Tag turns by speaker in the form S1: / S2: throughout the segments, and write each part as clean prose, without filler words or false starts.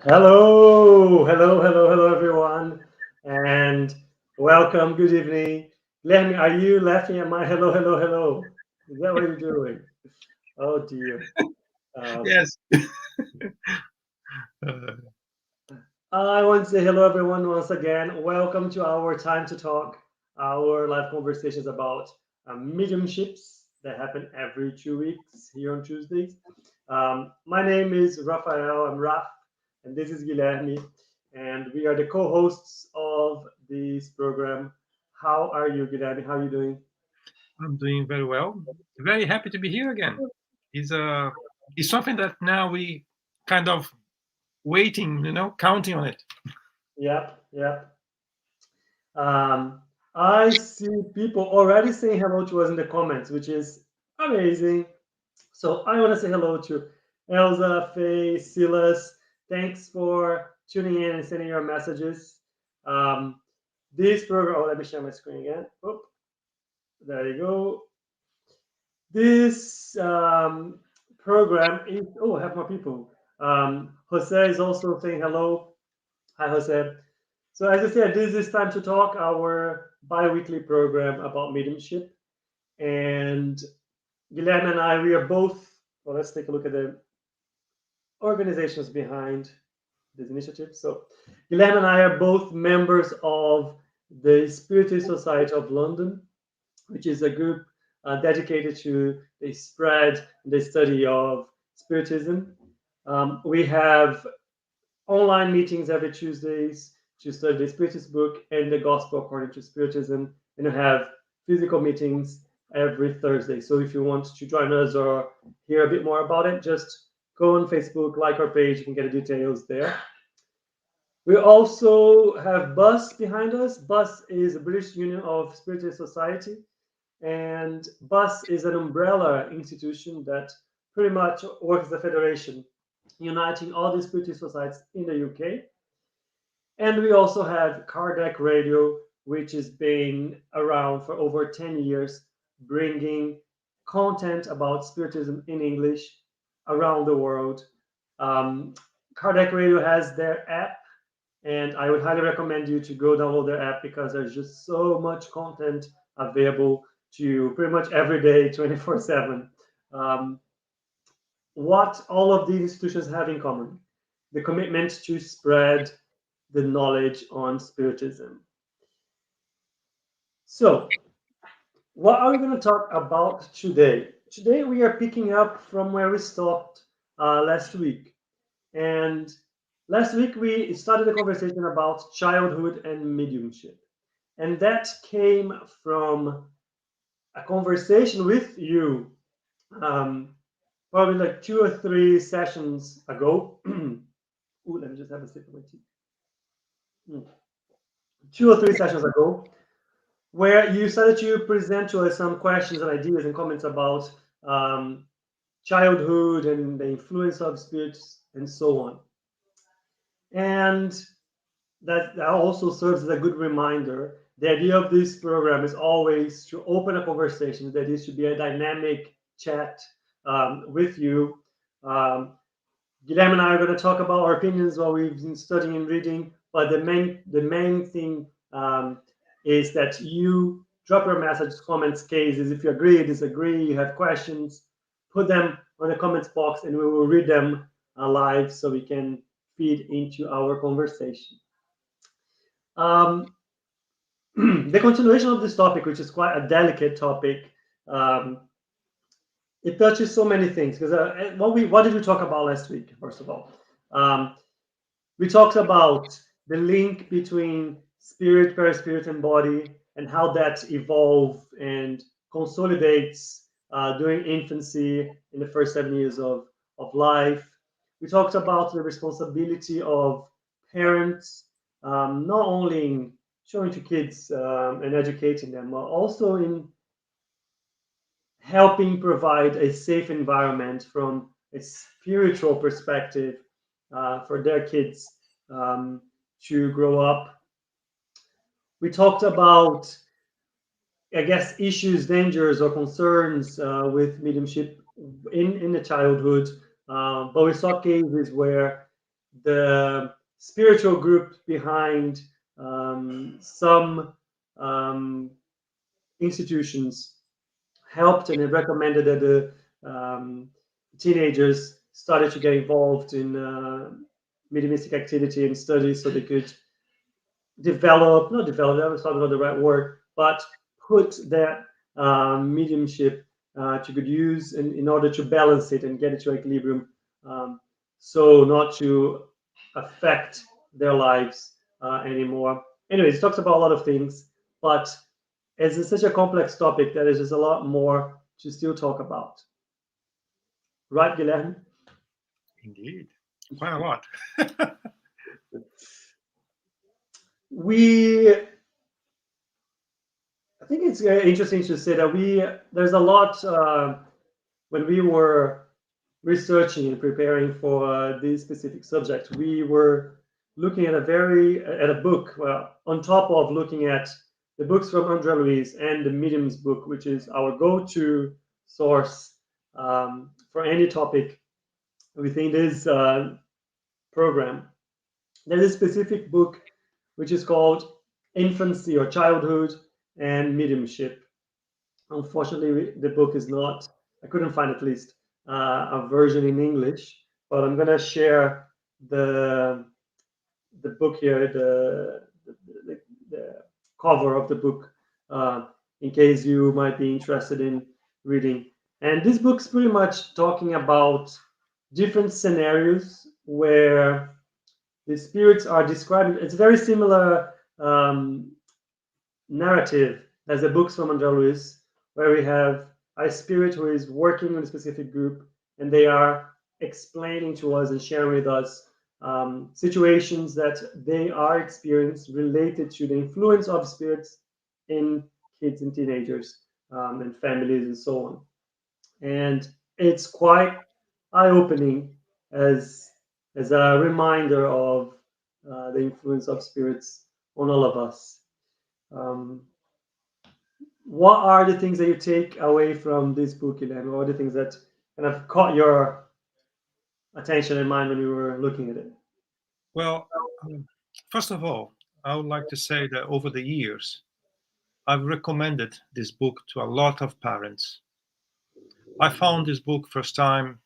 S1: Hello, everyone, and welcome. Good evening, Guilherme. Are you laughing at my hello? Is that what you're doing? Oh dear. Um,
S2: Yes. Uh,
S1: I want to say hello, everyone, once again. Welcome to our time to talk, our live conversations about mediumships that happen every 2 weeks here on Tuesdays. My name is Rafael. I'm Raf, and this is Guilherme, and we are the co-hosts of this program. How are you, Guilherme? How are you doing?
S2: I'm doing very well. Very happy to be here again. It's it's something that now we kind of waiting, counting on it.
S1: Yep. Um, I see people already saying hello to us in the comments, which is amazing. So I want to say hello to Elsa, Faye, Silas. Thanks for tuning in and sending your messages. Um, this program, oh, let me share my screen again. Oh, there you go. This program is, oh, I have more people. Jose is also saying hello. Hi, Jose. So as I said, this is Time to Talk, our bi-weekly program about mediumship. And Guilherme and I, we are both, well, let's take a look at the organizations behind this initiative. So, Guilherme and I are both members of the Spiritist Society of London, which is a group dedicated to the spread and the study of Spiritism. We have online meetings every Tuesdays to study the Spiritist book and the Gospel according to Spiritism, and we have physical meetings every Thursday. So if you want to join us or hear a bit more about it, just go on Facebook, like our page, you can get the details there. We also have BUS behind us. BUS is the British Union of Spiritist Society, and BUS is an umbrella institution that pretty much works as a federation, uniting all the Spiritist societies in the UK. And we also have Kardec Radio, which has been around for over 10 years, bringing content about Spiritism in English around the world. Um, Kardec Radio has their app, and I would highly recommend you to go download their app because there's just so much content available to you pretty much every day, 24/7. Um, what all of these institutions have in common? The commitment to spread the knowledge on Spiritism. So, what are we going to talk about today? Today, we are picking up from where we stopped last week. And last week, we started a conversation about childhood and mediumship. And that came from a conversation with you, um, probably like 2 or 3 sessions ago. Ooh, let me just have a sip of my tea. 2 or 3 sessions ago, where you started to present to us some questions and ideas and comments about um, childhood and the influence of spirits and so on. And that also serves as a good reminder. The idea of this program is always to open a conversation. That is to be a dynamic chat with you. Um, Guilherme and I are going to talk about our opinions while we've been studying and reading. But the main thing is that you drop your message, comments, cases. If you agree, disagree, you have questions, put them on the comments box, and we will read them live so we can feed into our conversation. Um, the continuation of this topic, which is quite a delicate topic, um, it touches so many things. Because what did we talk about last week? First of all, um, we talked about the link between spirit, perispirit, and body, and how that evolves and consolidates during infancy in the first 7 years of life. We talked about the responsibility of parents, not only in showing to kids and educating them, but also in helping provide a safe environment from a spiritual perspective for their kids to grow up. We talked about, I guess, issues, dangers, or concerns with mediumship in the childhood, but we saw cases where the spiritual group behind some um, institutions helped and it recommended that the teenagers started to get involved in mediumistic activity and studies so they could not develop, that was probably not the right word, but put that mediumship to good use in order to balance it and get it to equilibrium, so not to affect their lives anymore. Anyways, it talks about a lot of things, but as it's such a complex topic, there is just a lot more to still talk about. Right, Guilherme?
S2: Indeed, quite a lot.
S1: We I think it's interesting to say that there's a lot when we were researching and preparing for this specific subject. We were looking at a book. Well, on top of looking at the books from Andre Luis and the Mediums book, which is our go-to source for any topic within this program. There's a specific book which is called Infancy or Childhood and Mediumship. Unfortunately, the book is not, I couldn't find at least a version in English, but I'm going to share the book here, the cover of the book, in case you might be interested in reading. And this book's pretty much talking about different scenarios where the spirits are described. It's very similar narrative as the books from Andre Luis, where we have a spirit who is working with a specific group, and they are explaining to us and sharing with us situations that they are experiencing related to the influence of spirits in kids and teenagers and families and so on. And it's quite eye-opening as a reminder of the influence of spirits on all of us. Um, what are the things that you take away from this book, Guilherme? What are the things that kind of caught your attention and mind when you were looking at it?
S2: Well, first of all, I would like to say that over the years, I've recommended this book to a lot of parents. I found this book first time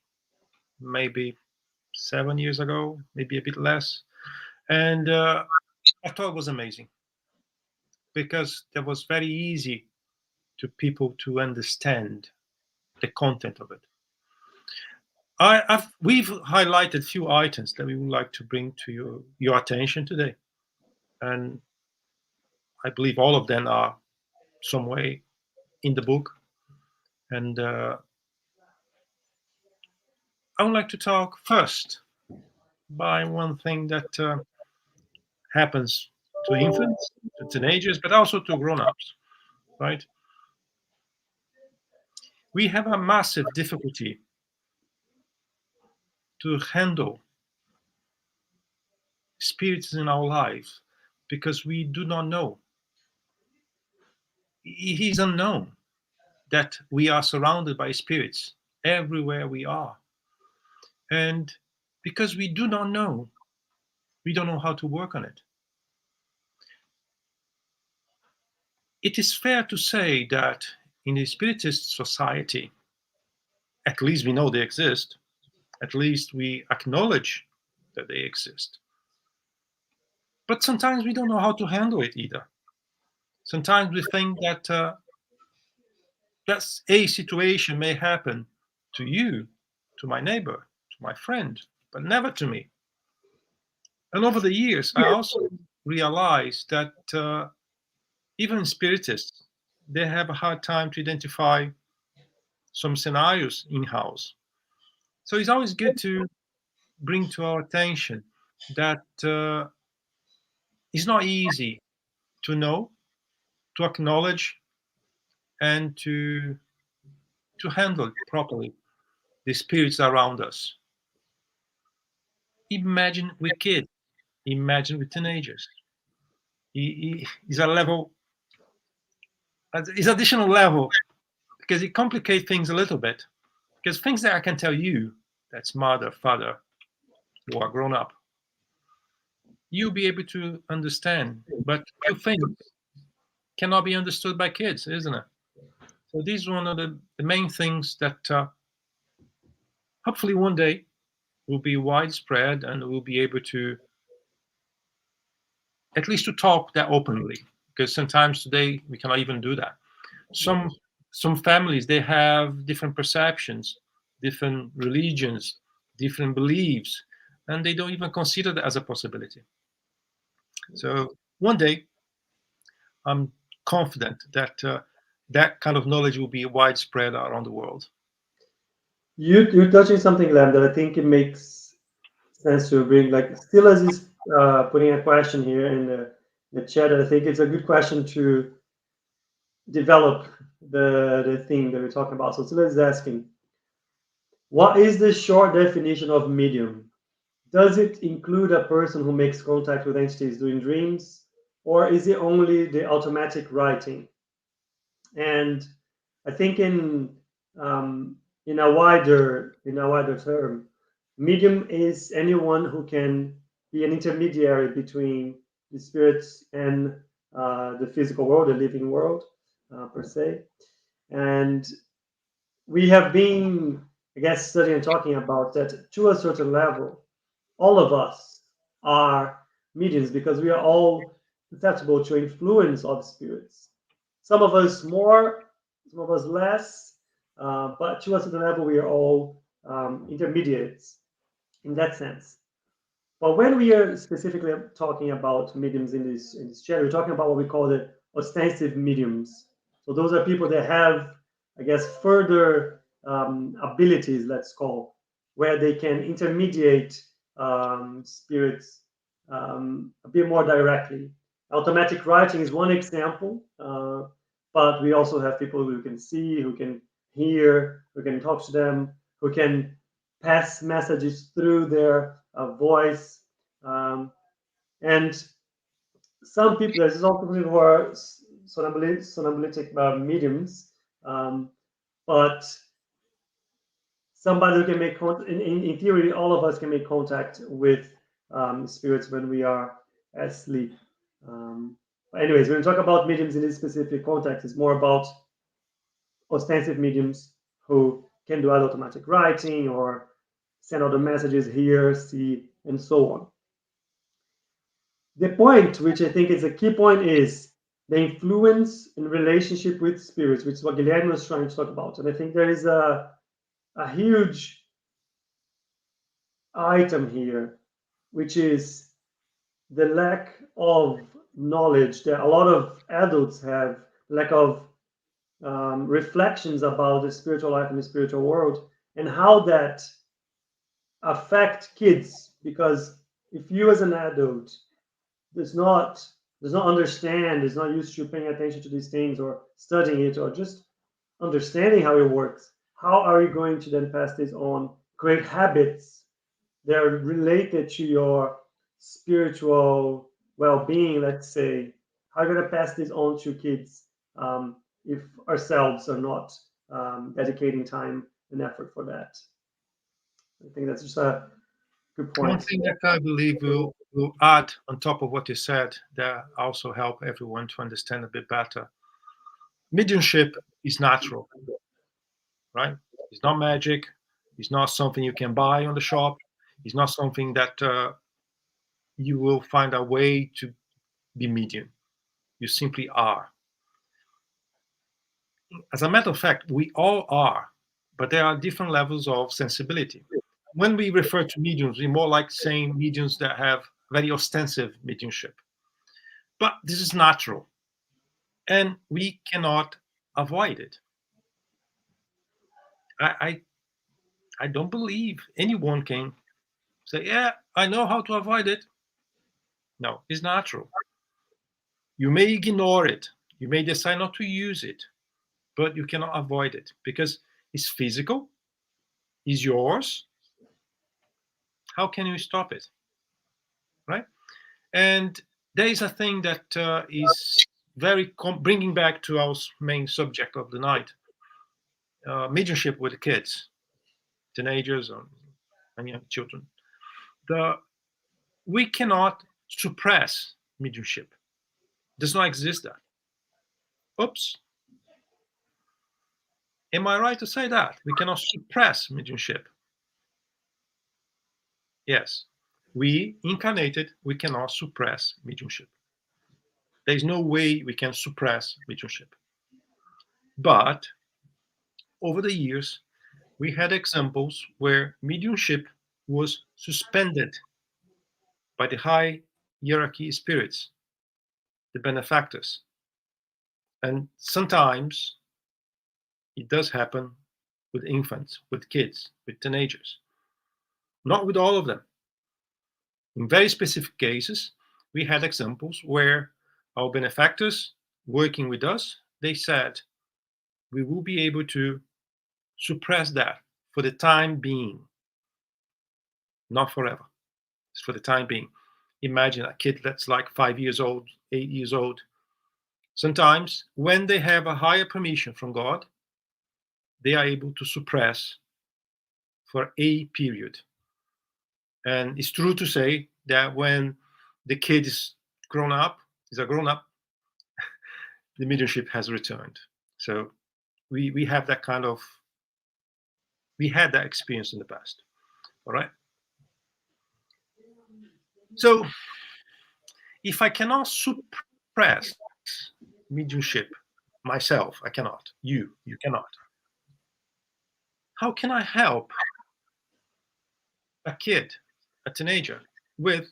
S2: maybe 7 years ago, maybe a bit less, and I thought it was amazing because it was very easy to people to understand the content of it. We've highlighted few items that we would like to bring to your attention today, and I believe all of them are some way in the book. And I would like to talk first by one thing that happens to infants, to teenagers, but also to grown-ups, right? We have a massive difficulty to handle spirits in our lives because we do not know. It is unknown that we are surrounded by spirits everywhere we are. And because we do not know, we don't know how to work on it. It is fair to say that in the Spiritist Society, at least we know they exist, at least we acknowledge that they exist. But sometimes we don't know how to handle it either. Sometimes we think that that's a situation may happen to you, to my neighbor, to my friend, but never to me. And over the years, I also realized that even spiritists, they have a hard time to identify some scenarios in-house. So it's always good to bring to our attention that it's not easy to know, to acknowledge, and to handle properly the spirits around us. Imagine with kids, imagine with teenagers. It's a level, it's additional level because it complicates things a little bit. Because things that I can tell you, that's mother, father, who are grown up, you'll be able to understand. But few things cannot be understood by kids, isn't it? So this is one of the main things that hopefully one day will be widespread and we'll be able to at least to talk that openly, because sometimes today we cannot even do that. Some families, they have different perceptions, different religions, different beliefs, and they don't even consider that as a possibility. So one day I'm confident that that kind of knowledge will be widespread around the world.
S1: You're touching something, Lam, that I think it makes sense to bring. Like, still as is putting a question here in the chat, I think it's a good question to develop the thing that we're talking about. So Sila is asking, what is the short definition of medium? Does it include a person who makes contact with entities during dreams, or is it only the automatic writing? And I think in a wider term, medium is anyone who can be an intermediary between the spirits and the physical world, the living world, per se. And we have been, I guess, studying and talking about that to a certain level. All of us are mediums because we are all susceptible to influence of spirits. Some of us more, some of us less, but to a certain level, we are all intermediates in that sense. But when we are specifically talking about mediums in this chat, we're talking about what we call the ostensive mediums. So those are people that have, I guess, further abilities, let's call, where they can intermediate spirits a bit more directly. Automatic writing is one example, but we also have people who can see, who can hear, who can talk to them, who can pass messages through their voice. Um, and some people, there's also people who are somnambulitic mediums, but somebody who can make contact, in theory, all of us can make contact with spirits when we are asleep. But anyways, when we talk about mediums in this specific context, it's more about ostensive mediums who can do automatic writing or send out the messages, hear, see, and so on. The point, which I think is a key point, is the influence in relationship with spirits, which is what Guilherme was trying to talk about. And I think there is a huge item here, which is the lack of knowledge that a lot of adults have, lack of reflections about the spiritual life and the spiritual world, and how that affect kids. Because if you as an adult does not understand, is not used to paying attention to these things or studying it or just understanding how it works, how are you going to then pass this on, create habits that are related to your spiritual well-being, let's say? How are you going to pass this on to kids if ourselves are not dedicating time and effort for that? I think that's just a good
S2: One
S1: point.
S2: thing that I believe will add on top of what you said that also help everyone to understand a bit better. Mediumship is natural, right? It's not magic. It's not something you can buy on the shop. It's not something that you will find a way to be medium. You simply are. As a matter of fact, we all are, but there are different levels of sensibility. When we refer to mediums, we're more like saying mediums that have very ostensive mediumship. But this is natural, and we cannot avoid it. I, I don't believe anyone can say, yeah, I know how to avoid it. No, it's natural. You may ignore it. You may decide not to use it, but you cannot avoid it because it's physical, it's yours. How can you stop it? Right? And there is a thing that is very bringing back to our main subject of the night, mediumship with the kids, teenagers, and young children. We cannot suppress mediumship. Does not exist that. Oops. Am I right to say that? We cannot suppress mediumship. Yes. We, incarnated, we cannot suppress mediumship. There is no way we can suppress mediumship. But over the years, we had examples where mediumship was suspended by the high hierarchy spirits, the benefactors. And sometimes it does happen with infants, with kids, with teenagers. Not with all of them. In very specific cases, we had examples where our benefactors working with us, they said, we will be able to suppress that for the time being, not forever. It's for the time being. Imagine a kid that's like 5 years old, 8 years old. Sometimes, when they have a higher permission from God, they are able to suppress for a period. And it's true to say that when the kid is grown up, is a grown up, the mediumship has returned. So we have that kind of, we had that experience in the past. All right. So if I cannot suppress mediumship myself, I cannot. You cannot. How can I help a kid, a teenager, with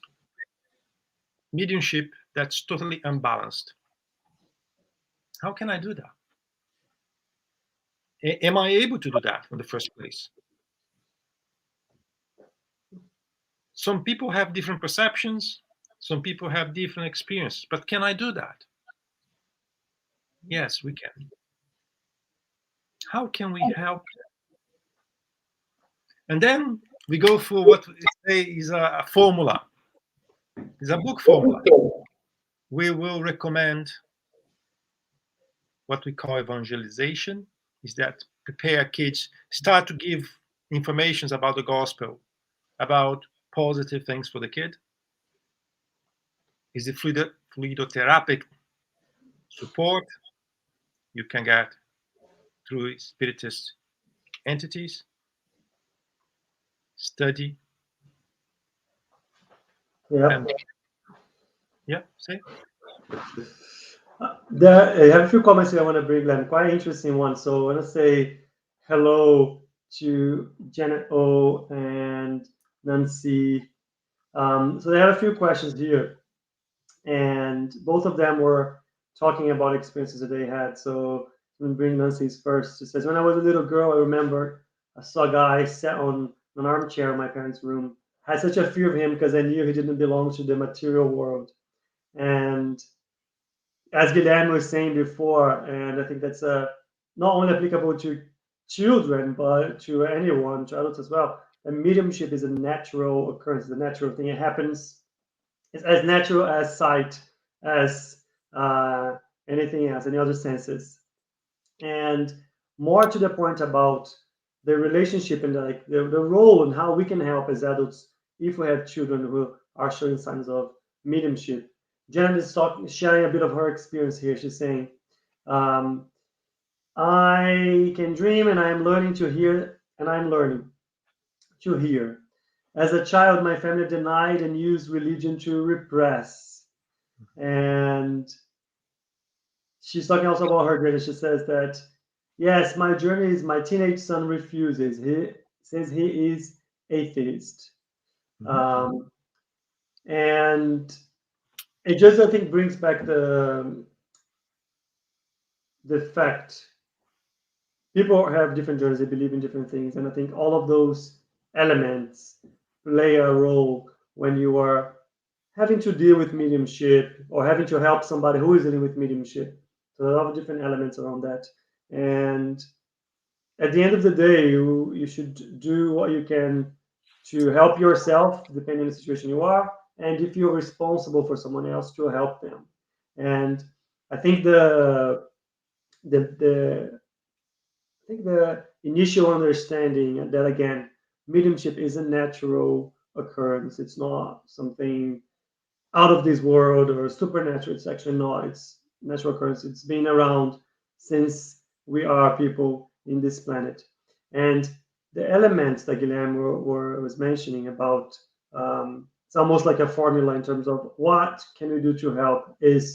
S2: mediumship that's totally unbalanced? How can I do that? Am I able to do that in the first place? Some people have different perceptions, some people have different experiences, but can I do that? Yes, we can. How can we help? And then we go for what we say is a formula, is a book formula. We will recommend what we call evangelization, is that prepare kids, start to give informations about the gospel, about positive things for the kid. Is the fluidotherapeutic support you can get through spiritist entities, study,
S1: Yeah.
S2: and yeah, say.
S1: I have a few comments here I want to bring, Glenn. Quite interesting one. So I want to say hello to Janet O and Nancy. So they have a few questions here, and both of them were talking about experiences that they had. So I'm gonna bring Nancy's first. She says, when I was a little girl, I remember I saw a guy sat on an armchair in my parents' room. I had such a fear of him because I knew he didn't belong to the material world. And as Guilherme was saying before, and I think that's not only applicable to children, but to anyone, to adults as well. And mediumship is a natural occurrence, it's a natural thing. It happens, it's as natural as sight, as uh, anything else, any other senses. And more to the point about the relationship and the role and how we can help as adults if we have children who are showing signs of mediumship. Janet is sharing a bit of her experience here. She's saying, um, I can dream and I am learning to hear, and I'm learning to hear. As a child, my family denied and used religion to repress. And she's talking also about her journey. She says that, yes, my journey is my teenage son refuses. He says he is atheist. Um, and it just, I think, brings back the fact people have different journeys, they believe in different things. And I think all of those elements play a role when you are having to deal with mediumship or having to help somebody who is dealing with mediumship. So a lot of different elements around that. And at the end of the day, you should do what you can to help yourself, depending on the situation you are, and if you're responsible for someone else, to help them. And I think the I think the initial understanding that again, mediumship is a natural occurrence. It's not something out of this world or supernatural. It's actually not. It's natural occurrence. It's been around since we are people in this planet. And the elements that Guilherme was mentioning about, it's almost like a formula in terms of what can we do to help, is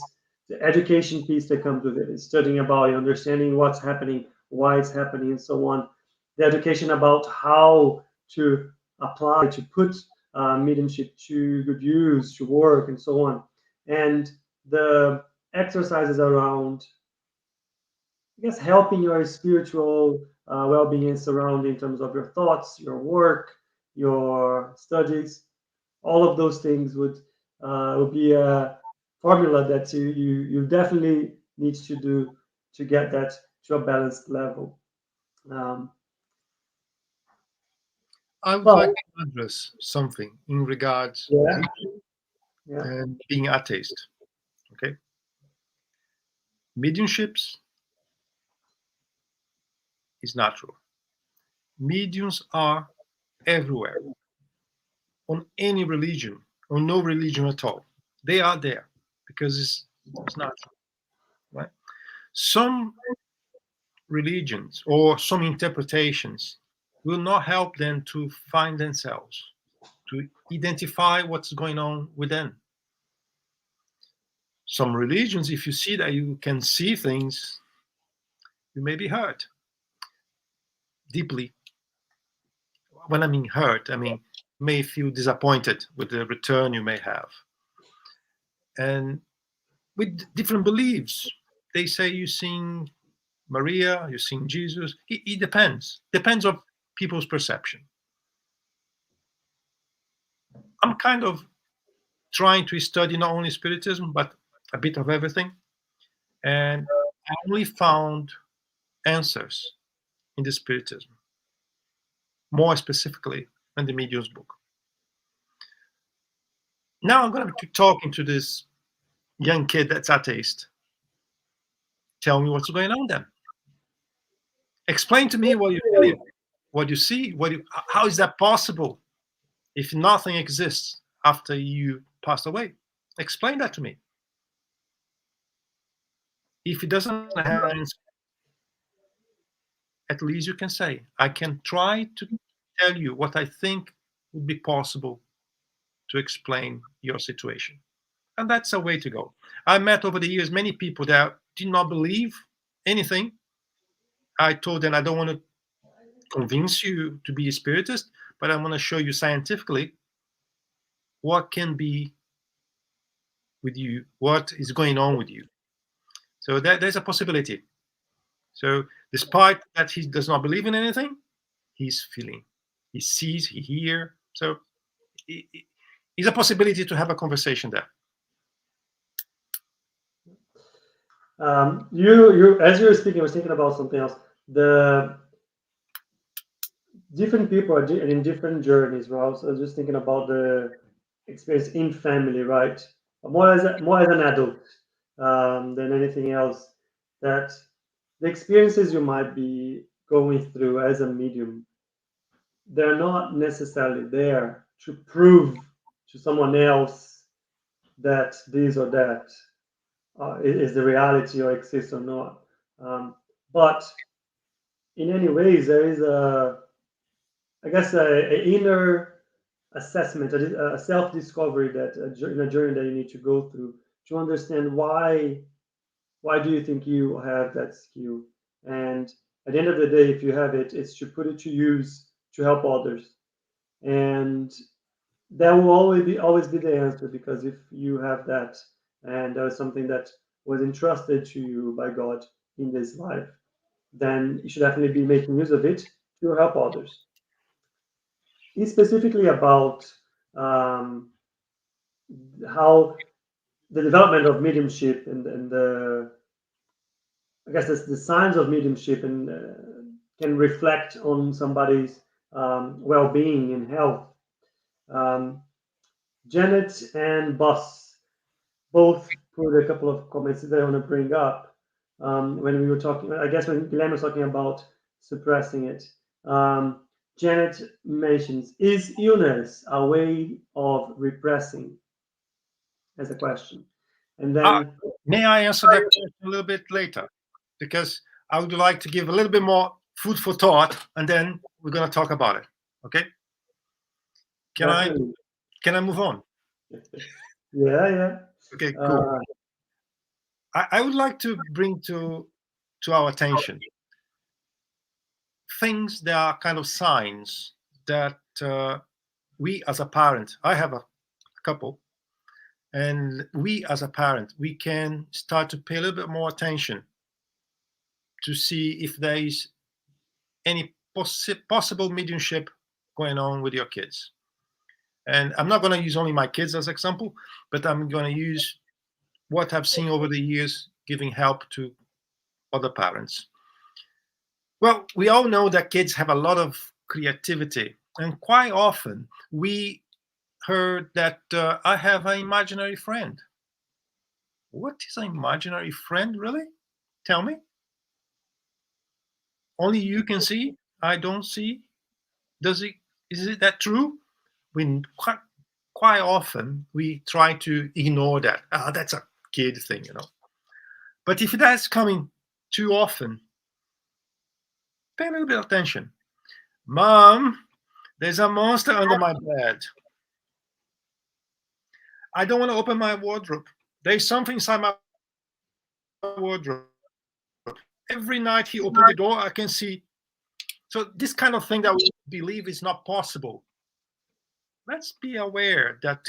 S1: the education piece that comes with it. It's studying about it, understanding what's happening, why it's happening, and so on. The education about how to apply, to put mediumship to good use, to work, and so on. And the exercises around, I guess, helping your spiritual well-being and surrounding in terms of your thoughts, your work, your studies, all of those things would be a formula that you definitely need to do to get that to a balanced level. Um,
S2: I would like
S1: well,
S2: to address something in regards
S1: yeah,
S2: religion
S1: yeah,
S2: and being atheist. Okay, mediumships is natural. Mediums are everywhere, on any religion, or no religion at all. They are there because it's natural, right? Some religions or some interpretations will not help them to find themselves, to identify what's going on within. Some religions, if you see that you can see things, you may be hurt deeply. When I mean hurt, I mean may feel disappointed with the return you may have. And with different beliefs, they say you sing Maria, you sing Jesus. It depends on people's perception. I'm kind of trying to study not only spiritism but a bit of everything, and I only found answers in the spiritism, more specifically in the medium's book. Now I'm going to be talking to this young kid that's atheist. Tell me what's going on then. Explain to me what you feel, what you see, how is that possible if nothing exists after you pass away? Explain that to me. If he doesn't have an answer, at least you can say, I can try to tell you what I think would be possible to explain your situation. And that's a way to go. I met over the years many people that did not believe anything. I told them I don't want to convince you to be a spiritist, but I want to show you scientifically what can be with you, what is going on with you. So there's a possibility. So despite that he does not believe in anything, he's feeling, he sees, he hears. So it's a possibility to have a conversation there.
S1: as you were speaking, I was thinking about something else. The different people are in different journeys, right? So I was just thinking about the experience in family, right? More as an adult than anything else. That the experiences you might be going through as a medium, they're not necessarily there to prove to someone else that this or that is the reality or exists or not. But in any ways, there is I guess, a inner assessment, a self-discovery that in a journey that you need to go through to understand why do you think you have that skill, and at the end of the day, if you have it, it's to put it to use to help others, and that will always be the answer, because if you have that and that was something that was entrusted to you by God in this life, then you should definitely be making use of it to help others. It's specifically about um, how the development of mediumship and the, I guess, the signs of mediumship and can reflect on somebody's well-being and health. Um, Janet and Boss both put a couple of comments that I want to bring up when we were talking. I guess when Guilherme was talking about suppressing it. Um, Janet mentions, is illness a way of repressing? as a question. And
S2: Uh,
S1: then,
S2: may I answer that question a little bit later? Because I would like to give a little bit more food for thought, and then we're going to talk about it. Okay? Can I
S1: definitely.
S2: can I move on?
S1: Yeah, yeah.
S2: Okay, cool.
S1: Uh,
S2: I would like to bring to our attention things that are kind of signs that we as a parent, I have a couple, and we as a parent, we can start to pay a little bit more attention to see if there is any possible mediumship going on with your kids. And I'm not going to use only my kids as example, but I'm going to use what I've seen over the years giving help to other parents. Well, we all know that kids have a lot of creativity, and quite often we heard that I have an imaginary friend. What is an imaginary friend, really? Tell me. Only you can see. I don't see. Does it? Is it that true? We quite often we try to ignore that. Ah, that's a kid thing, you know. But if that's coming too often, pay a little bit of attention. Mom, there's a monster under my bed. I don't want to open my wardrobe. There's something inside my wardrobe. Every night he opens the door, I can see. So this kind of thing that we believe is not possible. Let's be aware that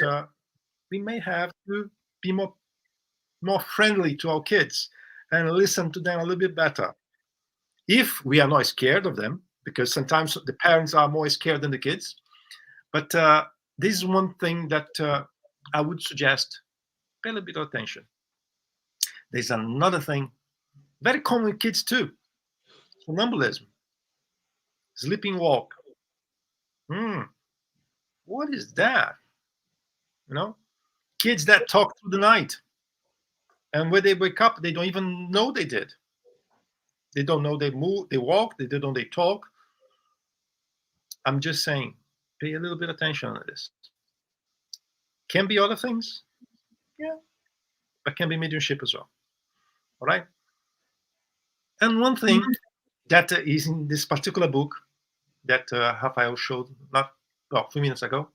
S2: we may have to be more friendly to our kids and listen to them a little bit better. If we are not scared of them, because sometimes the parents are more scared than the kids. But this is one thing that I would suggest pay a little bit of attention. There's another thing, very common with kids too, somnambulism, sleeping walk. What is that? You know, kids that talk through the night, and when they wake up, they don't even know they did. They don't know they move, they walk, they don't know they talk. I'm just saying, pay a little bit of attention on this. Can be other things, yeah, but can be mediumship as well. All right. And one thing that is in this particular book that Rafael showed not well, a few minutes ago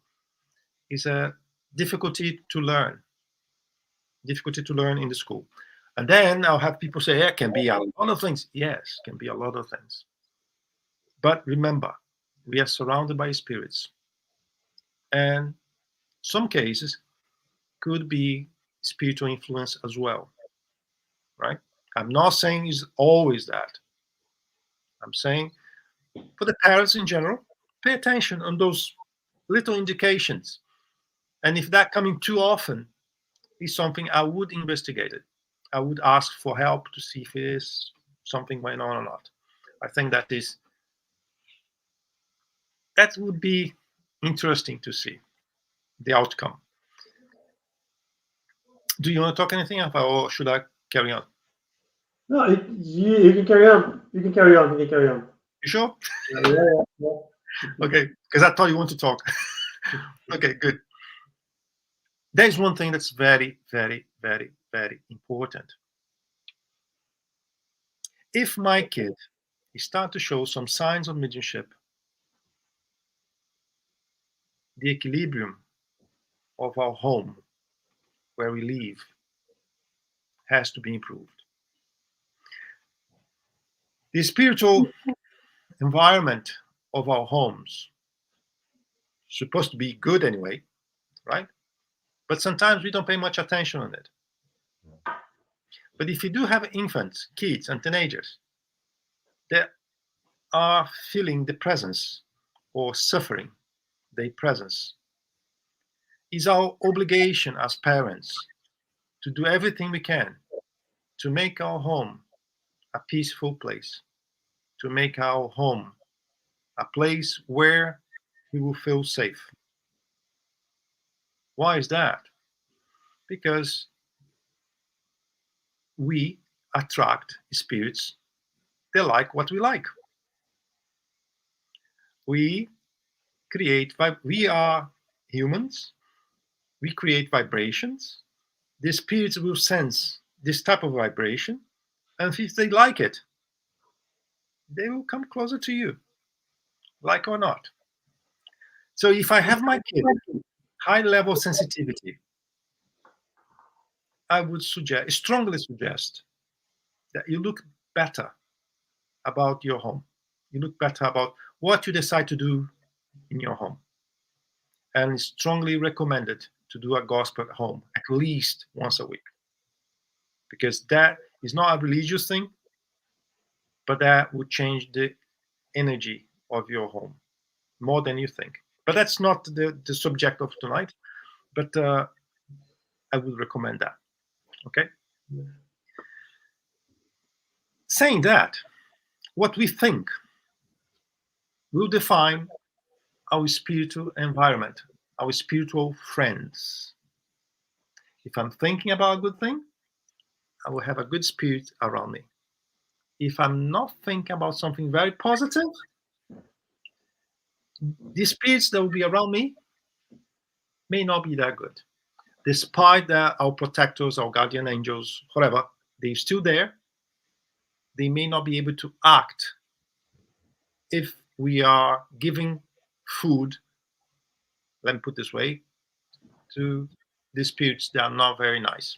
S2: is a difficulty to learn, difficulty to learn in the school. And then I'll have people say, yeah, it can be a lot of things. Yes, can be a lot of things. But remember, we are surrounded by spirits. And some cases could be spiritual influence as well, right? I'm not saying it's always that. I'm saying for the parents in general, pay attention on those little indications. And if that coming too often is something I would investigate it. I would ask for help to see if there is something going on or not. I think that would be interesting to see the outcome. Do you want to talk anything about, or should I carry on?
S1: no, you can carry on. You can carry on. You can carry on.
S2: You sure?
S1: Yeah, yeah, yeah.
S2: Okay, because I thought you want to talk. Okay, good. There's one thing that's very, very, very, very important. If my kid start to show some signs of mediumship, the equilibrium of our home where we live has to be improved. The spiritual environment of our homes is supposed to be good anyway, right? But sometimes we don't pay much attention on it. But if you do have infants, kids, and teenagers that are feeling the presence or suffering their presence, it's our obligation as parents to do everything we can to make our home a peaceful place, to make our home a place where we will feel safe. Why is that? Because we attract spirits they like what we like. We we are humans, we create vibrations, the spirits will sense this type of vibration, and if they like it, they will come closer to you, like or not. So if I have my kid high level sensitivity, I would strongly suggest that you look better about your home. You look better about what you decide to do in your home. And it's strongly recommended to do a gospel at home at least once a week, because that is not a religious thing, but that will change the energy of your home more than you think. But that's not the subject of tonight. But I would recommend that. Okay. Saying that, what we think will define our spiritual environment, our spiritual friends. If I'm thinking about a good thing, I will have a good spirit around me. If I'm not thinking about something very positive, the spirits that will be around me may not be that good. Despite that, our protectors, our guardian angels, whatever, they're still there. They may not be able to act if we are giving food, let me put it this way, to the spirits that are not very nice.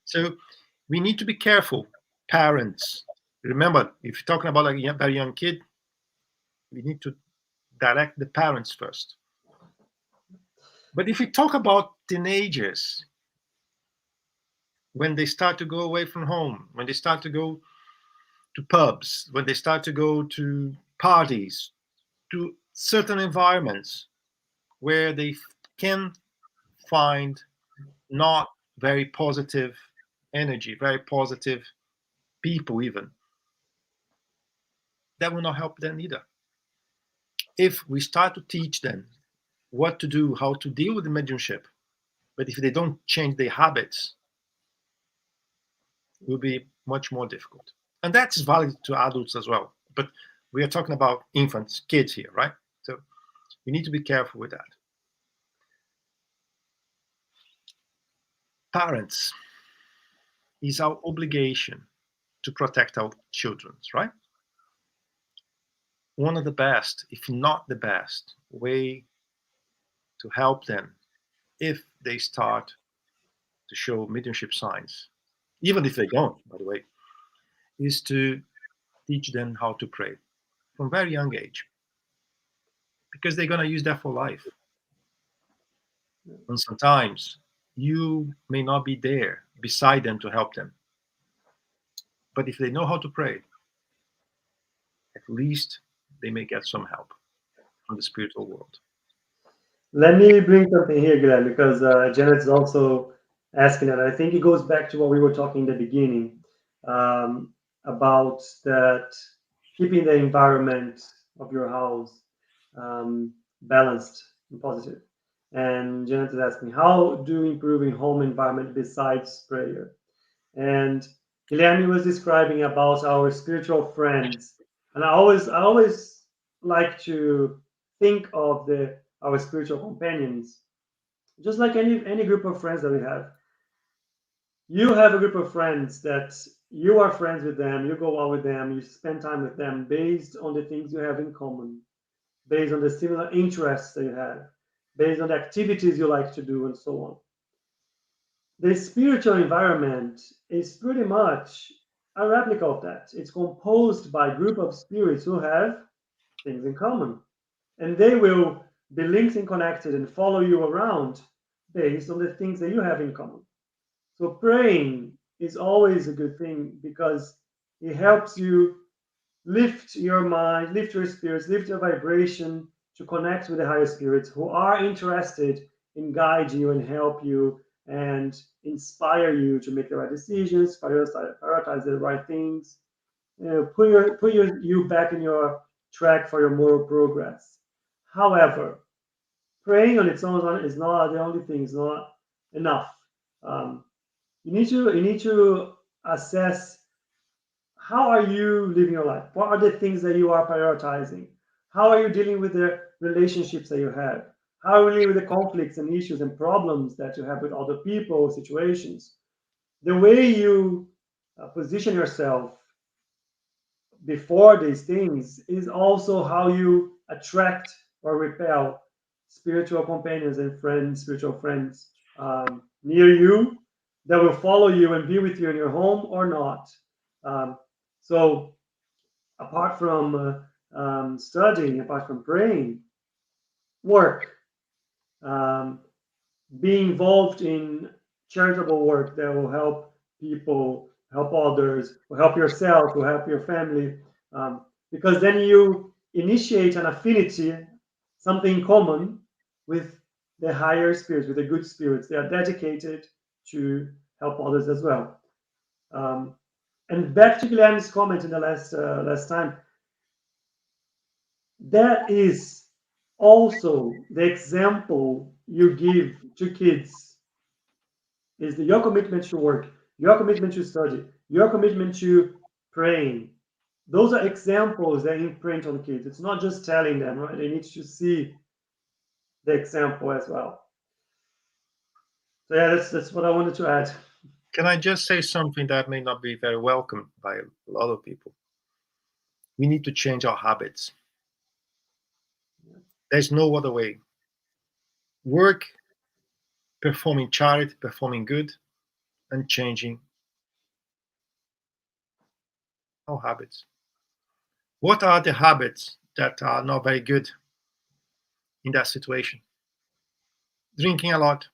S2: So we need to be careful. Parents, remember, if you're talking about a very young kid, we need to direct the parents first. But if we talk about teenagers, when they start to go away from home, when they start to go to pubs, when they start to go to parties, to certain environments where they can find not very positive energy, very positive people, even, that will not help them either. If we start to teach them what to do, how to deal with the mediumship, but if they don't change their habits, it will be much more difficult. And that's valid to adults as well. But we are talking about infants, kids here, right? So we need to be careful with that. Parents, it's our obligation to protect our children, right? One of the best, if not the best, way to help them if they start to show mediumship signs, even if they don't, by the way, is to teach them how to pray from very young age, because they're going to use that for life. And sometimes you may not be there beside them to help them. But if they know how to pray, at least they may get some help from the spiritual world.
S1: Let me bring something here, Glenn, because Janet's also asking that. I think it goes back to what we were talking in the beginning about that keeping the environment of your house balanced and positive. And Janet is asking, how do improving home environment besides prayer? And Guilherme was describing about our spiritual friends, and I always like to think of the our spiritual companions, just like any group of friends that we have. You have a group of friends that you are friends with them, you go out with them, you spend time with them based on the things you have in common, based on the similar interests that you have, based on the activities you like to do, and so on. The spiritual environment is pretty much a replica of that. It's composed by a group of spirits who have things in common, and they will be linked and connected and follow you around based on the things that you have in common. So praying is always a good thing because it helps you lift your mind, lift your spirits, lift your vibration to connect with the higher spirits who are interested in guide you and help you and inspire you to make the right decisions, prioritize the right things, you back in your track for your moral progress. However, praying on its own is not the only thing. It's not enough. Um, you need to assess how are you living your life. What are the things that you are prioritizing? How are you dealing with the relationships that you have? how you live with the conflicts and issues and problems that you have with other people, situations. The way you position yourself before these things is also how you attract or repel spiritual companions and friends, spiritual friends near you that will follow you and be with you in your home or not. So, apart from studying, apart from praying, work, um, be involved in charitable work that will help people, help others, will help yourself, will help your family, because then you initiate an affinity, something common with the higher spirits, with the good spirits. They are dedicated to help others as well. Um, and back to Guilherme's comment in the last time, that is also the example you give to kids is your commitment to work, your commitment to study, your commitment to praying. Those are examples that imprint on kids. It's not just telling them, right? They need to see the example as well. So yeah, that's what I wanted to add.
S2: Can I just say something that may not be very welcome by a lot of people? We need to change our habits. There's no other way. Work, performing charity, performing good, and changing our habits. What are the habits that are not very good in that situation? Drinking a lot,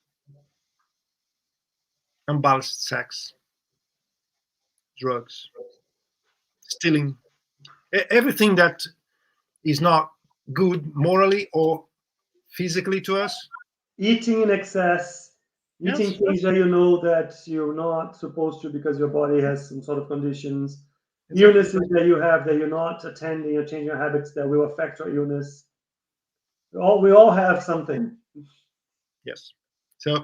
S2: unbalanced sex, drugs, stealing, everything that is not good morally or physically to us.
S1: Eating in excess, eating
S2: Yes,
S1: things that you know that you're not supposed to because your body has some sort of conditions,
S2: exactly.
S1: illnesses that you have that you're not attending or changing your habits that will affect your illness. We all have something.
S2: Yes. So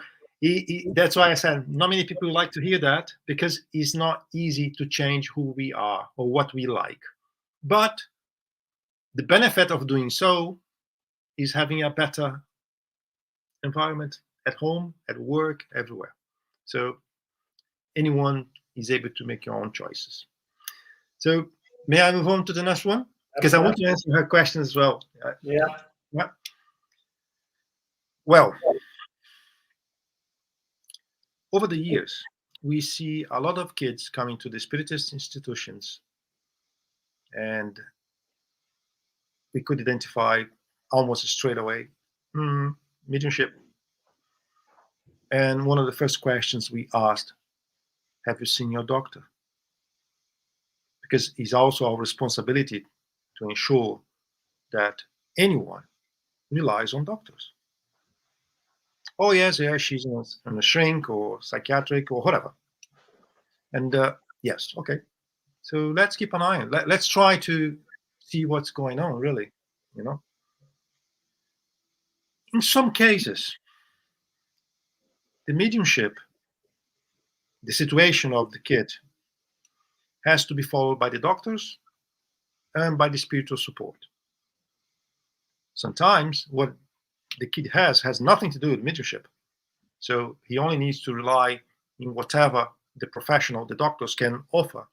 S2: that's why I said not many people like to hear that because it's not easy to change who we are or what we like. But the benefit of doing so is having a better environment at home, at work, everywhere. So anyone is able to make your own choices. So may I move on to the next one? Because I
S1: Yeah,
S2: want to answer her question as well.
S1: yeah.
S2: Yeah. Well, over the years, we see a lot of kids coming to the Spiritist institutions, and we could identify almost straight away mediumship. And one of the first questions we asked, have you seen your doctor? Because it's also our responsibility to ensure that anyone relies on doctors. Oh, yes, yeah, she's on a shrink or psychiatric or whatever. And yes, okay. So let's keep an eye on. Let's try to see what's going on, really. You know, in some cases, the mediumship, the situation of the kid, has to be followed by the doctors and by the spiritual support. Sometimes what the kid has nothing to do with mediumship, so he only needs to rely in whatever the professional, the doctors, can offer.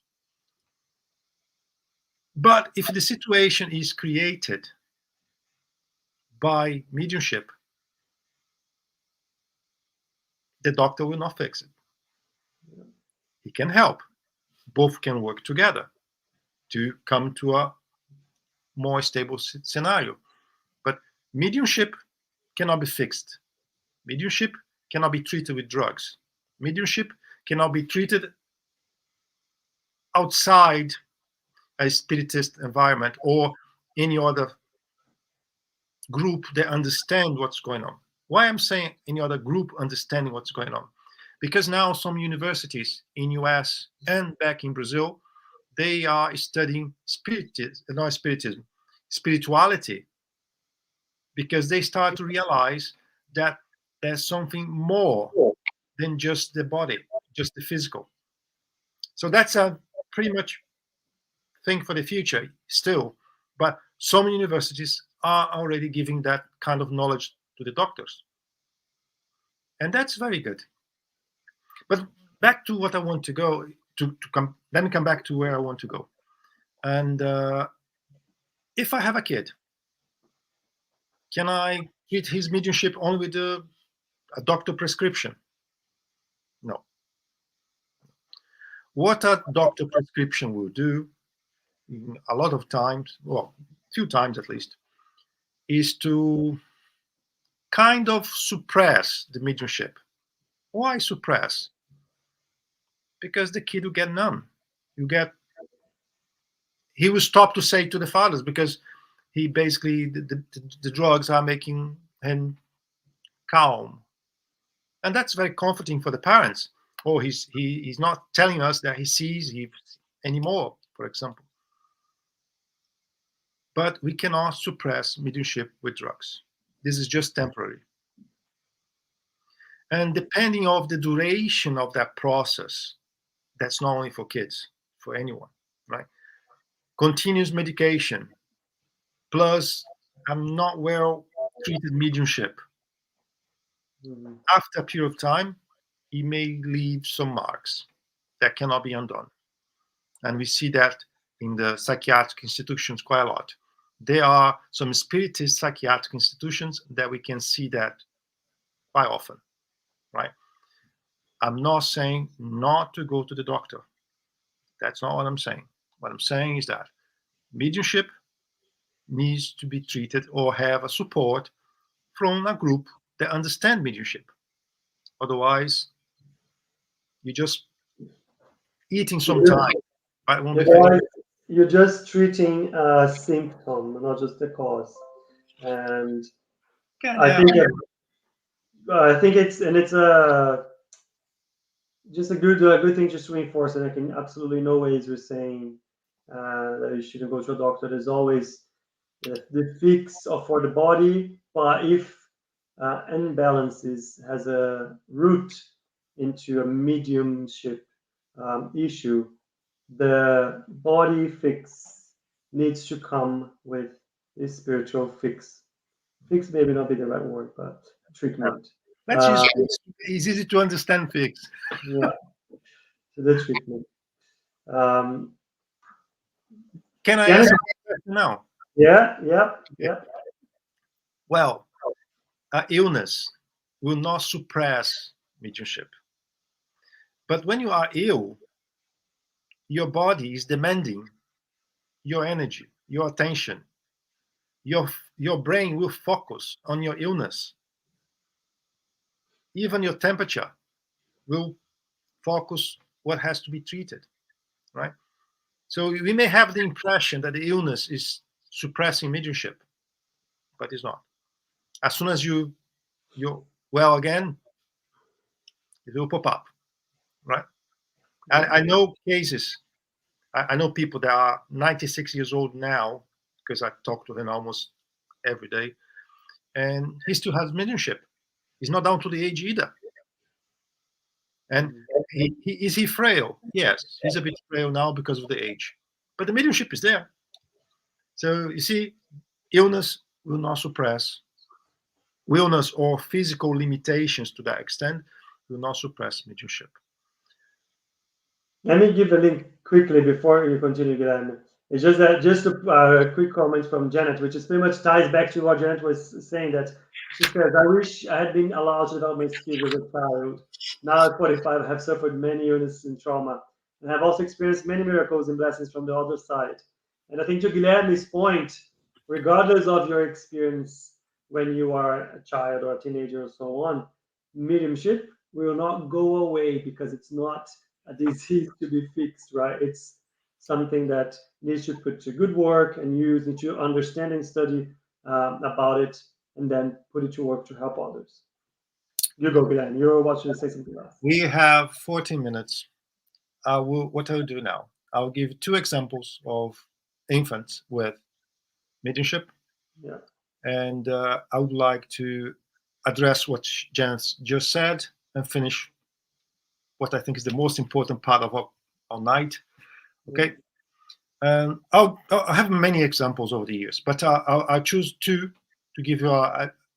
S2: But if the situation is created by mediumship, the doctor will not fix it. He can help. Both can work together to come to a more stable scenario. But mediumship cannot be fixed. Mediumship cannot be treated with drugs. Mediumship cannot be treated outside a spiritist environment or any other group that understand what's going on. Why I'm saying any other group understanding what's going on? Because now some universities in US and back in Brazil, they are studying spiritism, not spiritism, spirituality, because they start to realize that there's something more than just the body, just the physical. So that's a pretty much thing for the future still. But some universities are already giving that kind of knowledge to the doctors. And that's very good. But back to what I want to go to come. Let me come back to where I want to go. And if I have a kid, can I treat his mediumship only with a doctor prescription? No. What a doctor prescription will do, a lot of times, well, a few times at least, is to kind of suppress the mediumship. Why suppress? Because the kid will get numb. He will stop to say to the fathers, because he basically the drugs are making him calm, and that's very comforting for the parents. Oh, he's not telling us that he sees anymore, for example. But we cannot suppress mediumship with drugs. This is just temporary. And depending of the duration of that process, that's not only for kids, for anyone, right? Continuous medication plus I'm not well treated mediumship. After a period of time, it may leave some marks that cannot be undone. And we see that in the psychiatric institutions quite a lot. There are some spiritist psychiatric institutions that we can see that quite often, right? I'm not saying not to go to the doctor. That's not what I'm saying. What I'm saying is that mediumship needs to be treated or have a support from a group that understand mediumship. Otherwise, you're just eating some time. But it won't be
S1: Otherwise, you're just treating a symptom, not just the cause. And I think I think it's a just a good thing just to reinforce, and I can absolutely no ways we're saying that you shouldn't go to a doctor. There's always the fix for the body, but if imbalances has a root into a mediumship issue, the body fix needs to come with a spiritual fix. Fix maybe not be the right word, but treatment.
S2: Let's use it's easy to understand fix.
S1: Yeah, so the treatment. Um,
S2: Can I answer the question now?
S1: Yeah.
S2: Well, illness will not suppress mediumship. But when you are ill, your body is demanding your energy, your attention. Your brain will focus on your illness. Even your temperature will focus what has to be treated, right? So we may have the impression that the illness is suppressing mediumship, but it's not. As soon as you're well again, it will pop up, right? I know cases. I know people that are 96 years old now, because I talk to them almost every day, and he still has mediumship. He's not down to the age either. And is he frail? Yes, he's a bit frail now because of the age, but the mediumship is there. So you see, illness will not suppress. Illness or physical limitations to that extent will not suppress mediumship.
S1: Let me give a link quickly before you continue, Guilherme. It's just that just a quick comment from Janet, which is pretty much ties back to what Janet was saying. That she says, "I wish I had been allowed to develop my skills as a child. Now at 45, I have suffered many illnesses and trauma, and have also experienced many miracles and blessings from the other side." And I think to Guilherme's point, regardless of your experience when you are a child or a teenager or so on, mediumship will not go away because it's not a disease to be fixed, right? It's something that needs to put to good work, and you need to understand and study about it, and then put it to work to help others. You go, Glenn. You're watching to say something else.
S2: We have 14 minutes. What I'll do now, I'll give two examples of infants with mediumship.
S1: Yeah.
S2: And I would like to address what Janet just said and finish what I think is the most important part of our night. Okay. I have many examples over the years, but I'll choose two to give you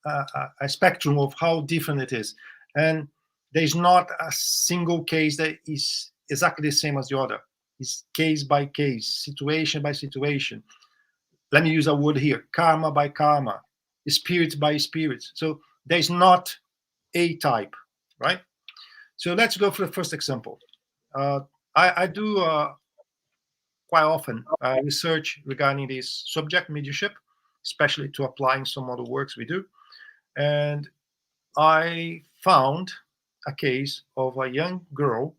S2: a spectrum of how different it is, and there's not a single case that is exactly the same as the other. It's case by case, situation by situation. Let me use a word here: karma by karma, spirit by spirit. So there's not a type, right? So let's go for the first example. Uh, I do quite often research regarding this subject, mediumship, especially to applying some other works we do. And I found a case of a young girl.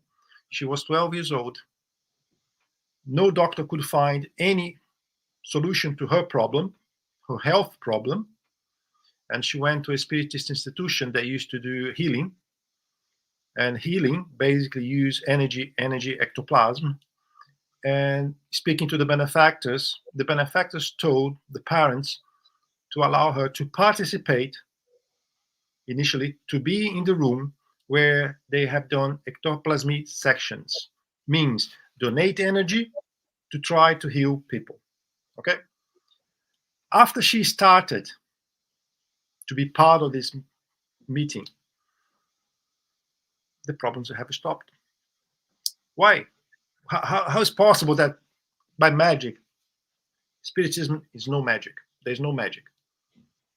S2: She was 12 years old. No doctor could find any solution to her problem, her health problem. And she went to a spiritist institution that used to do healing. And healing basically use energy ectoplasm. And speaking to the benefactors told the parents to allow her to participate initially, to be in the room where they have done ectoplasmic sections, means donate energy to try to heal people. Okay. After she started to be part of this meeting, the problems have stopped. Why? How is possible that by magic? Spiritism is no magic. There's no magic.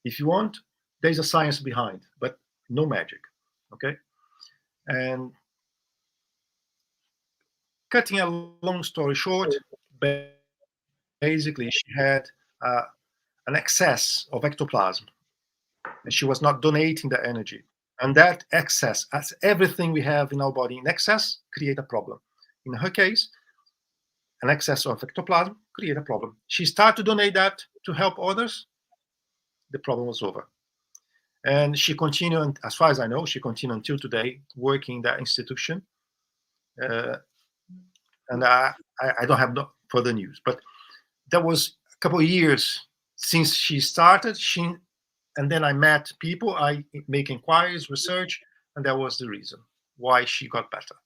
S2: If you want, there's a science behind, but no magic. Okay. And cutting a long story short, basically she had an excess of ectoplasm, and she was not donating the energy. And that excess, as everything we have in our body in excess, create a problem. In her case, an excess of ectoplasm create a problem. She started to donate that to help others. The problem was over. And she continued, as far as I know, she continued until today working in that institution. Uh, and I don't have no further news. But that was a couple of years since she started. And then I met people, I make inquiries, research, and that was the reason why she got better.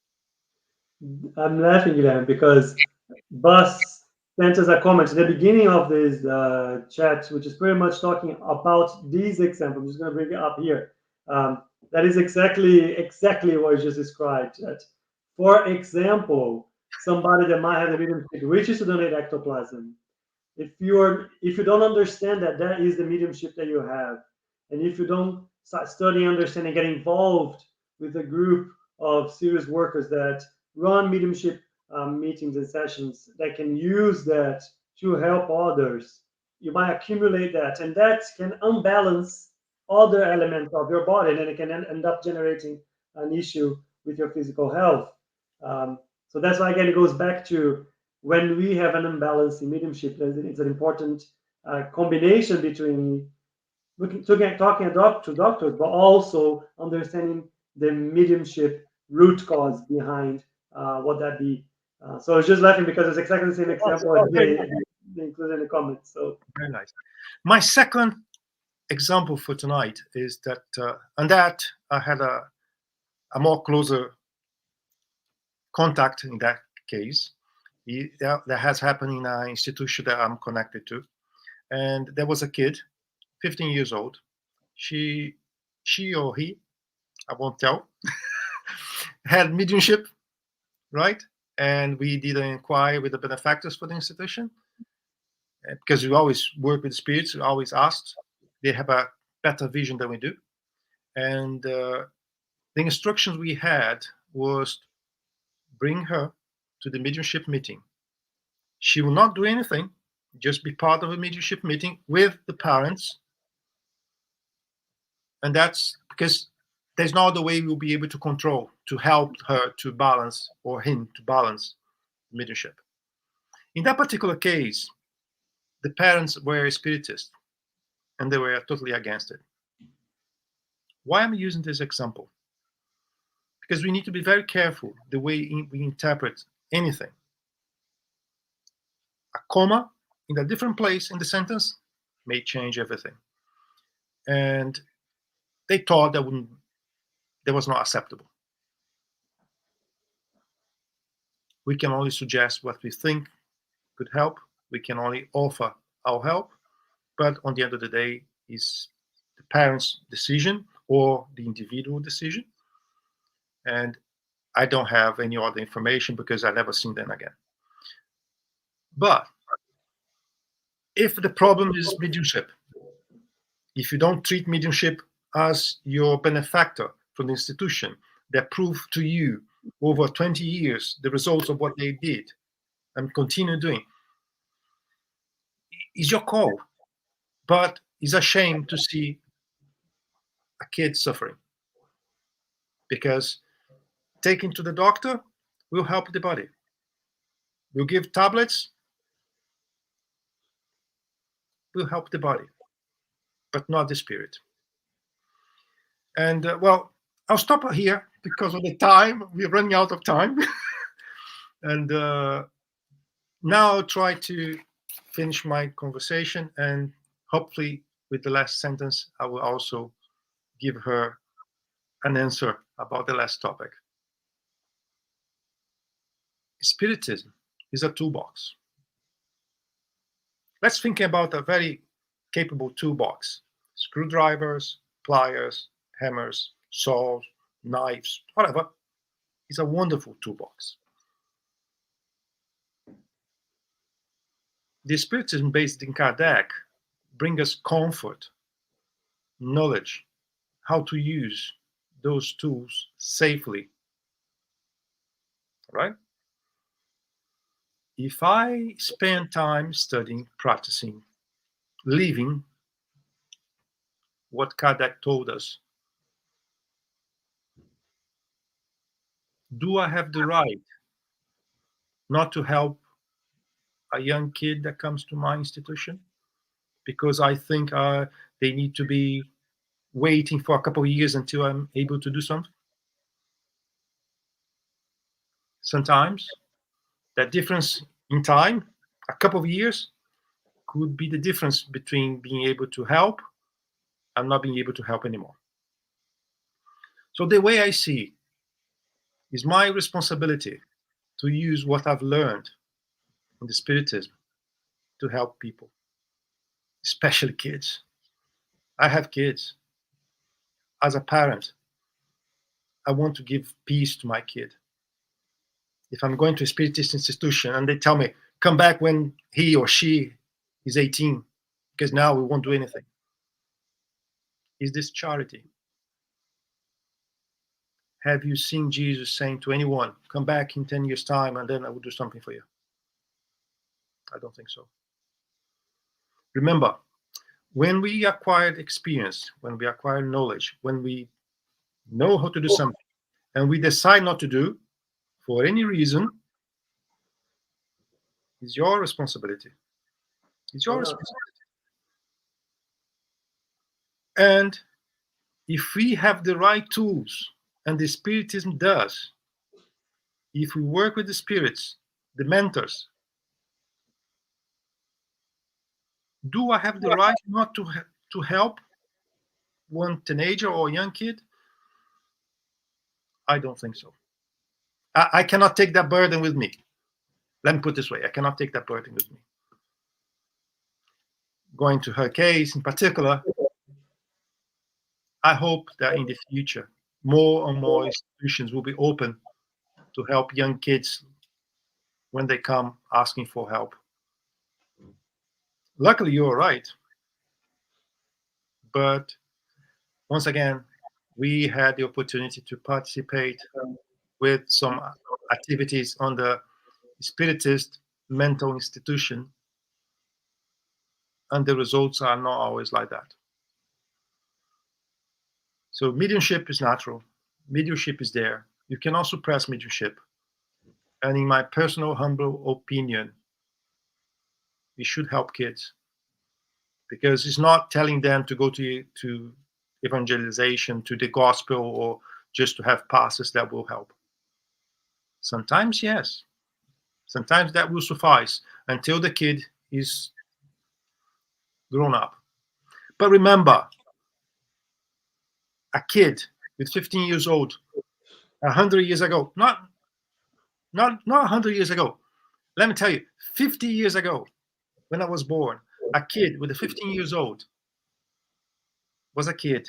S1: I'm laughing, Guilherme, because Bus sent us a comment at the beginning of this chat, which is pretty much talking about these examples. I'm just going to bring it up here. That is exactly what you just described. That, for example, somebody that might have a mediumship, which is to donate ectoplasm. If you don't understand that that is the mediumship that you have, and if you don't start studying, understanding, get involved with a group of serious workers that run mediumship meetings and sessions that can use that to help others, you might accumulate that, and that can unbalance other elements of your body, and then it can end up generating an issue with your physical health. So that's why, again, it goes back to when we have an imbalance in mediumship, it's an important combination between talking to doctors, but also understanding the mediumship root cause behind what that be. So I was just laughing because it's exactly the same example as they included in the comments. So
S2: very nice. My second example for tonight is that, and that I had a more closer contact in that case. That has happened in an institution that I'm connected to. And there was a kid, 15 years old. She or he, I won't tell, had mediumship, right? And we did an inquiry with the benefactors for the institution, because we always work with spirits. We always asked. They have a better vision than we do. And the instructions we had was bring her to the mediumship meeting. She will not do anything, just be part of a mediumship meeting with the parents. And that's because there's no other way we'll be able to control, to help her to balance, or him to balance mediumship. In that particular case, the parents were spiritists and they were totally against it. Why am I using this example? Because we need to be very careful the way we interpret anything. A comma in a different place in the sentence may change everything. And they thought that was not acceptable. We can only suggest what we think could help. We can only offer our help. But on the end of the day, is the parent's decision or the individual decision. And I don't have any other information because I never seen them again. But if the problem is mediumship, if you don't treat mediumship as your benefactor from the institution that proved to you over 20 years the results of what they did and continue doing, it's your call. But it's a shame to see a kid suffering, because taking to the doctor will help the body. We'll give tablets, will help the body, but not the spirit. And well, I'll stop here because of the time. We're running out of time. And now I'll try to finish my conversation, and hopefully with the last sentence, I will also give her an answer about the last topic. Spiritism is a toolbox. Let's think about a very capable toolbox. Screwdrivers, pliers, hammers, saws, knives, whatever. It's a wonderful toolbox. The Spiritism based in Kardec brings us comfort, knowledge, how to use those tools safely. Right? If I spend time studying, practicing, living what Kardec told us, do I have the right not to help a young kid that comes to my institution because I think they need to be waiting for a couple of years until I'm able to do something? Sometimes that difference in time, a couple of years, could be the difference between being able to help and not being able to help anymore. So the way I see is my responsibility to use what I've learned in the Spiritism to help people, especially kids. I have kids. As a parent, I want to give peace to my kid. If I'm going to a Spiritist institution and they tell me, come back when he or she is 18, because now we won't do anything, is this charity? Have you seen Jesus saying to anyone, come back in 10 years' time and then I will do something for you? I don't think so. Remember, when we acquire experience, when we acquire knowledge, when we know how to do something, and we decide not to do for any reason, it's your responsibility. It's your responsibility. And if we have the right tools, and the Spiritism does, if we work with the spirits, the mentors, do I have the right not to help one teenager or young kid? I don't think so. I cannot take that burden with me. Let me put it this way. I cannot take that burden with me. Going to her case in particular, I hope that in the future, more and more institutions will be open to help young kids when they come asking for help. Luckily, you're right. But once again, we had the opportunity to participate with some activities on the Spiritist mental institution, and the results are not always like that. So mediumship is natural. Mediumship is there. You cannot suppress mediumship. And in my personal, humble opinion, we should help kids, because it's not telling them to go to evangelization, to the gospel, or just to have passes that will help. Sometimes, yes. Sometimes that will suffice until the kid is grown up. But remember, a kid with 15 years old, 100 years ago, not 100 years ago, let me tell you, 50 years ago, when I was born, a kid with 15 years old was a kid.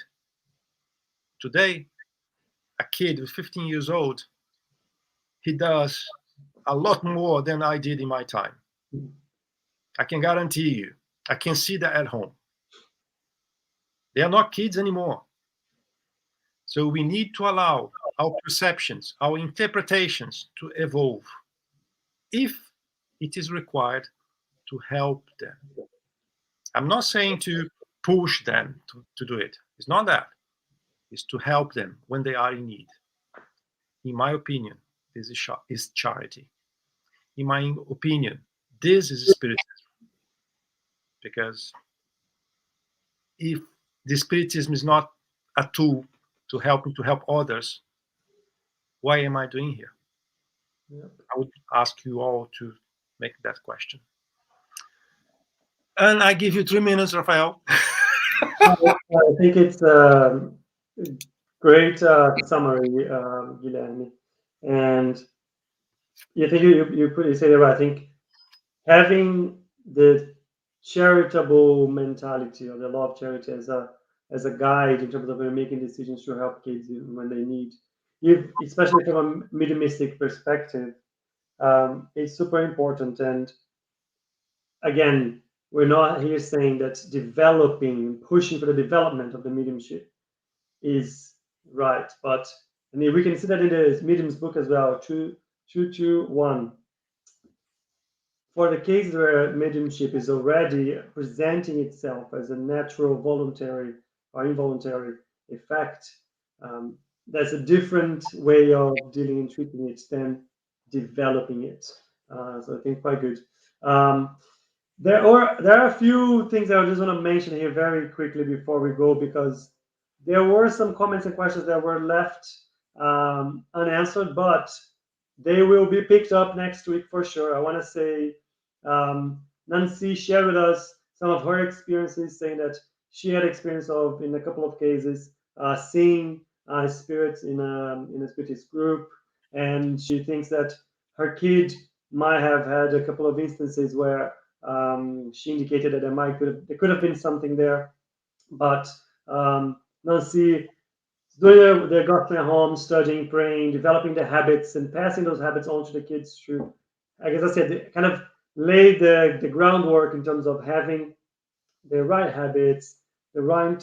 S2: Today, a kid with 15 years old, he does a lot more than I did in my time. I can guarantee you. I can see that at home. They are not kids anymore. So we need to allow our perceptions, our interpretations to evolve if it is required to help them. I'm not saying to push them to do it. It's not that. It's to help them when they are in need. In my opinion, this is charity. In my opinion, this is spiritism. Because if the spiritism is not a tool to help me to help others, why am I doing here?
S1: Yep.
S2: I would ask you all to make that question. And I give you 3 minutes, Rafael.
S1: I think it's a great summary, Guilherme. And you think you say it right. I think having the charitable mentality or the law of charity as a guide in terms of making decisions to help kids when they need, especially from a mediumistic perspective, it's super important. And again, we're not here saying that developing, pushing for the development of the mediumship is right. But I mean, we can see that in the medium's book as well, 221. For the cases where mediumship is already presenting itself as a natural, voluntary, or involuntary effect, that's a different way of dealing and treating it than developing it. So I think quite good. Um, there are a few things that I just want to mention here very quickly before we go, because there were some comments and questions that were left unanswered, but they will be picked up next week for sure. I want to say Nancy shared with us some of her experiences, saying that she had experience of, in a couple of cases, seeing spirits in a spiritist group, and she thinks that her kid might have had a couple of instances where she indicated that there could have been something there, but Nancy doing their gospel at home, studying, praying, developing the habits, and passing those habits on to the kids through, like as I said, they kind of laid the groundwork in terms of having the right habits, the right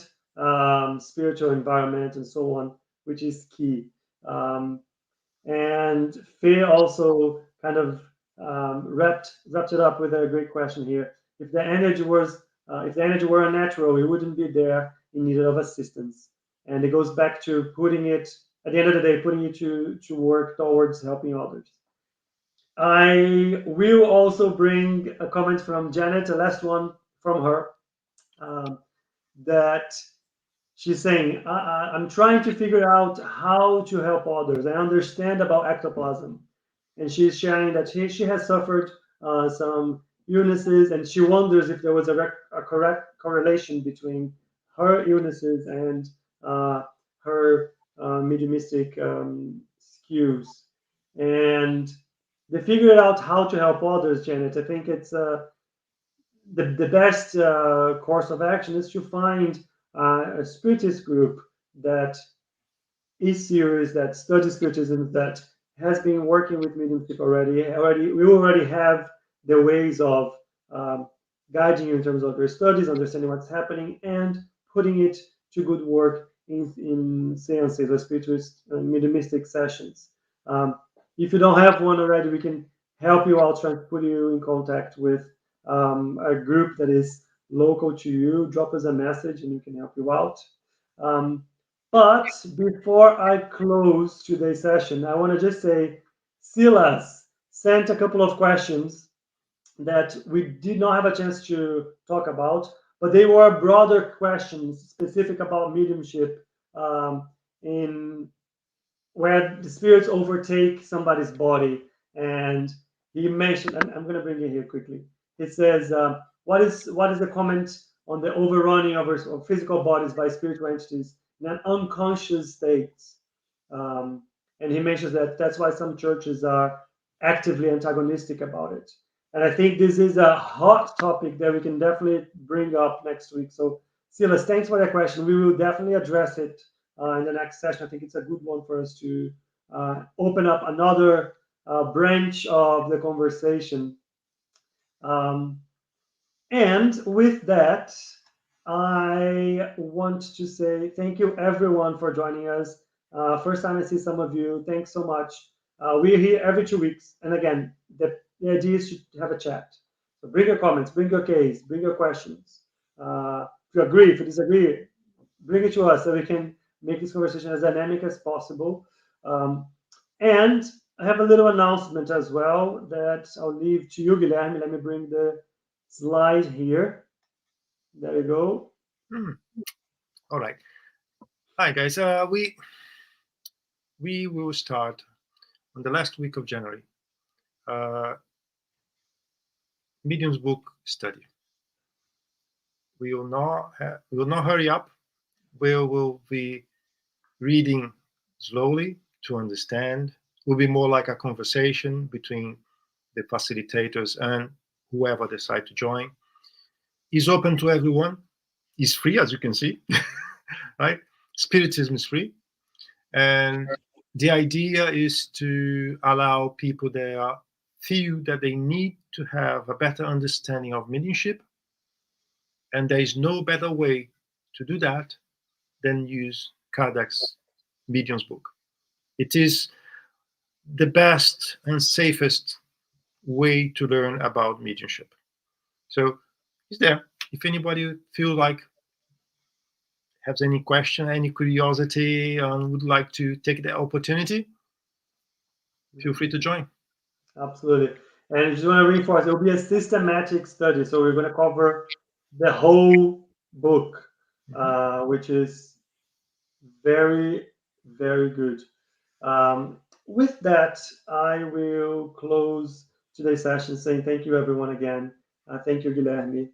S1: spiritual environment, and so on, which is key. Um, and Faye also kind of wrapped it up with a great question here. If the energy were unnatural, we wouldn't be there in need of assistance. And it goes back to putting it at the end of the day, putting it to work towards helping others. I will also bring a comment from Janet, the last one from her, um, that she's saying, I'm trying to figure out how to help others. I understand about ectoplasm. And she's sharing that she has suffered some illnesses, and she wonders if there was a correct correlation between her illnesses and her mediumistic skews. And they figured out how to help others, Janet. I think it's the best course of action is to find a spiritist group that is serious, that studies spiritism, that has been working with mediumship already. We already have the ways of guiding you in terms of your studies, understanding what's happening, and putting it to good work in seances or spiritist mediumistic sessions. If you don't have one already, we can help you out, trying to put you in contact with a group that is local to you. Drop us a message and we can help you out. But before I close today's session, I want to just say Silas sent a couple of questions that we did not have a chance to talk about, but they were broader questions specific about mediumship, in where the spirits overtake somebody's body. And he mentioned, I'm going to bring it here quickly. It says, what is the comment on the overrunning of physical bodies by spiritual entities in an unconscious state? Um, and he mentions that that's why some churches are actively antagonistic about it. And I think this is a hot topic that we can definitely bring up next week. So Silas, thanks for that question. We will definitely address it in the next session. I think it's a good one for us to open up another branch of the conversation. Um, and with that, I want to say thank you everyone for joining us. First time I see some of you. Thanks so much. We're here every 2 weeks. And again, the idea is to have a chat. So bring your comments, bring your case, bring your questions. If you agree, if you disagree, bring it to us so we can make this conversation as dynamic as possible. Um, and I have a little announcement as well that I'll leave to you, Guilherme. Let me bring the slide here. There you go.
S2: All right. Hi guys. We will start on the last week of January. Medium's book study. We will not hurry up. We will be reading slowly to understand. Will be more like a conversation between the facilitators and whoever decide to join. Is open to everyone. Is free, as you can see, right? Spiritism is free, and the idea is to allow people that feel that they need to have a better understanding of mediumship, and there is no better way to do that than use Kardec's Medium's book. It is the best and safest way to learn about mediumship. So it's there. If anybody feel like has any question, any curiosity, and would like to take the opportunity, feel free to join.
S1: Absolutely. And I just want to reinforce it will be a systematic study. So we're going to cover the whole book, which is very, very good. With that, I will close today's session saying thank you, everyone, again. Thank you, Guilherme.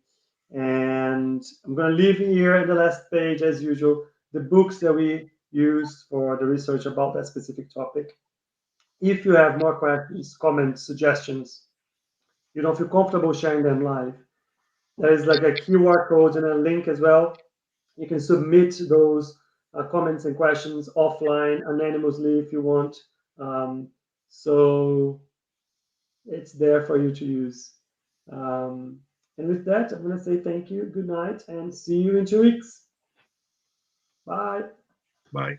S1: And I'm going to leave here in the last page, as usual, the books that we used for the research about that specific topic. If you have more questions, comments, suggestions, you don't feel comfortable sharing them live, there is like a QR code and a link as well. You can submit those comments and questions offline, anonymously if you want. So it's there for you to use. And with that, I'm going to say thank you, good night, and see you in 2 weeks. Bye.
S2: Bye.